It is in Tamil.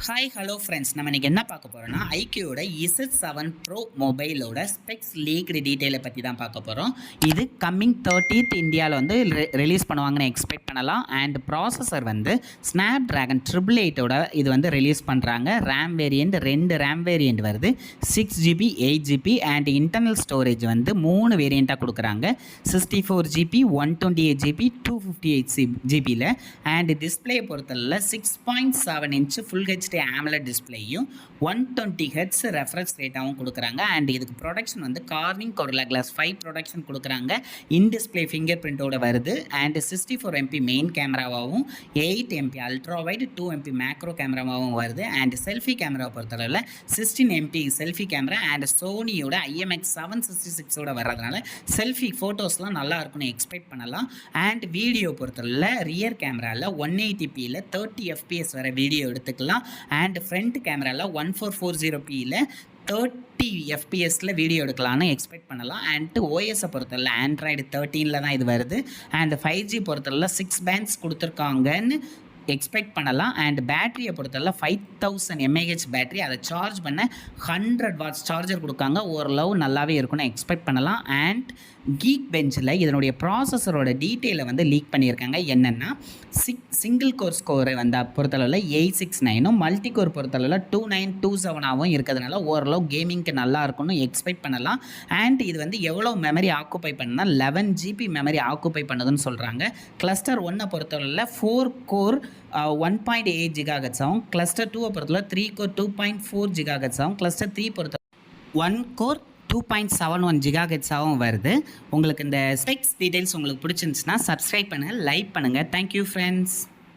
ஹாய் ஹலோ ஃப்ரெண்ட்ஸ், நம்ம இன்றைக்கி என்ன பார்க்க போகிறோம்னா ஐக்யூவோட Z7 Pro மொபைலோட ஸ்பெக்ஸ் லீக்டு டீட்டெயிலை பற்றி தான் பார்க்க போகிறோம். இது கம்மிங் 30th இந்தியாவில் வந்து ரிலீஸ் பண்ணுவாங்கன்னு எக்ஸ்பெக்ட் பண்ணலாம். அண்ட் ப்ராசஸர் வந்து ஸ்னாப் ட்ராகன் 888ஓட இது வந்து ரிலீஸ் பண்ணுறாங்க. ரேம் வேரியண்ட் 2 ரேம் வேரியண்ட் வருது, 6GB 8GB and internal storage வந்து 3 வேரியண்ட்டாக கொடுக்குறாங்க. 64GB 128GB 258GBயில் அண்ட் டிஸ்பிளே பொறுத்தல 6.7 இன்ச் ஃபுல் ஹெச்டி AMOLED டிஸ்பிளேயும் 120Hz ரெஃப்ரெஷ் ரேட்டாகவும் கொடுக்குறாங்க. அண்ட் இதுக்கு ப்ரொடக்ஷன் வந்து கார்னிங் கொரில்லா கிளாஸ் 5 ப்ரொடக்ஷன் கொடுக்குறாங்க. இன் டிஸ்பிளே ஃபிங்கர் பிரிண்டோட வருது. அண்ட் 64MP மெயின் கேமராவாகவும் 8MP ultra wide 2MP macro கேமராவாகவும் வருது. அண்ட் செல்ஃபி கேமரா பொறுத்தளவில் 16MP செல்ஃபி கேமரா அண்ட் சோனியோட IMX 766ஓட வர்றதுனால செல்ஃபி ஃபோட்டோஸ்லாம் நல்லா இருக்கும்னு எக்ஸ்பெக்ட் பண்ணலாம். அண்ட் வீடியோ பொறுத்தளவில் ரியர் கேமராவில் 180pயில் 30 FPS வர வீடியோ எடுத்துக்கலாம். அண்ட் ஃப்ரண்ட் கேமராவில் 1440pயில் 30 FPSல வீடியோ எடுக்கலான்னு எக்ஸ்பெக்ட் பண்ணலாம். அண்ட் ஓஎஸை பொறுத்தவரை ஆண்ட்ராய்டு 13 தான் இது வருது. அண்ட் 5G பொறுத்தவரை 6 பேண்ட்ஸ் கொடுத்துருக்காங்கன்னு எக்ஸ்பெக்ட் பண்ணலாம். அண்ட் பேட்டரியை பொறுத்தவரை 5000 mAh பேட்டரி, அதை சார்ஜ் பண்ண 100 வாட்ஸ் சார்ஜர் கொடுக்காங்க. ஓரளவு நல்லாவே இருக்குன்னு எக்ஸ்பெக்ட் பண்ணலாம். அண்ட் கீக் பெஞ்சில் இதனுடைய ப்ராசஸரோட டீட்டெயிலை வந்து லீக் பண்ணியிருக்காங்க. என்னென்னா சிங்கிள் கோர் ஸ்கோரை வந்து பொறுத்தளவில் 869ம் மல்டி கோர் பொறுத்தளவில் 2927ஆகவும் இருக்கிறதுனால ஓரளவு கேமிங்க்கு நல்லா இருக்கும்னு எக்ஸ்பெக்ட் பண்ணலாம். அண்ட் இது வந்து எவ்வளோ மெமரி ஆக்குப்பை பண்ணால் 11GB மெமரி ஆக்குப்பை பண்ணுதுன்னு சொல்கிறாங்க. கிளஸ்டர் 1 பொறுத்தளவில் 4 கோர் 1.8 GHz ஆகும். கிளஸ்டர் 2 பொறுத்தளவில் 3 கோர் 2.4 GHz ஆகும். கிளஸ்டர் 3 பொறுத்த 1 கோர் 2.71 GHz ஆகவும் வருது. உங்களுக்கு இந்த ஸ்பெக்ஸ் டீட்டெயில்ஸ் உங்களுக்கு பிடிச்சிருந்துச்சுன்னா சப்ஸ்கிரைப் பண்ணுங்கள், லைக் பண்ணுங்கள். Thank you friends.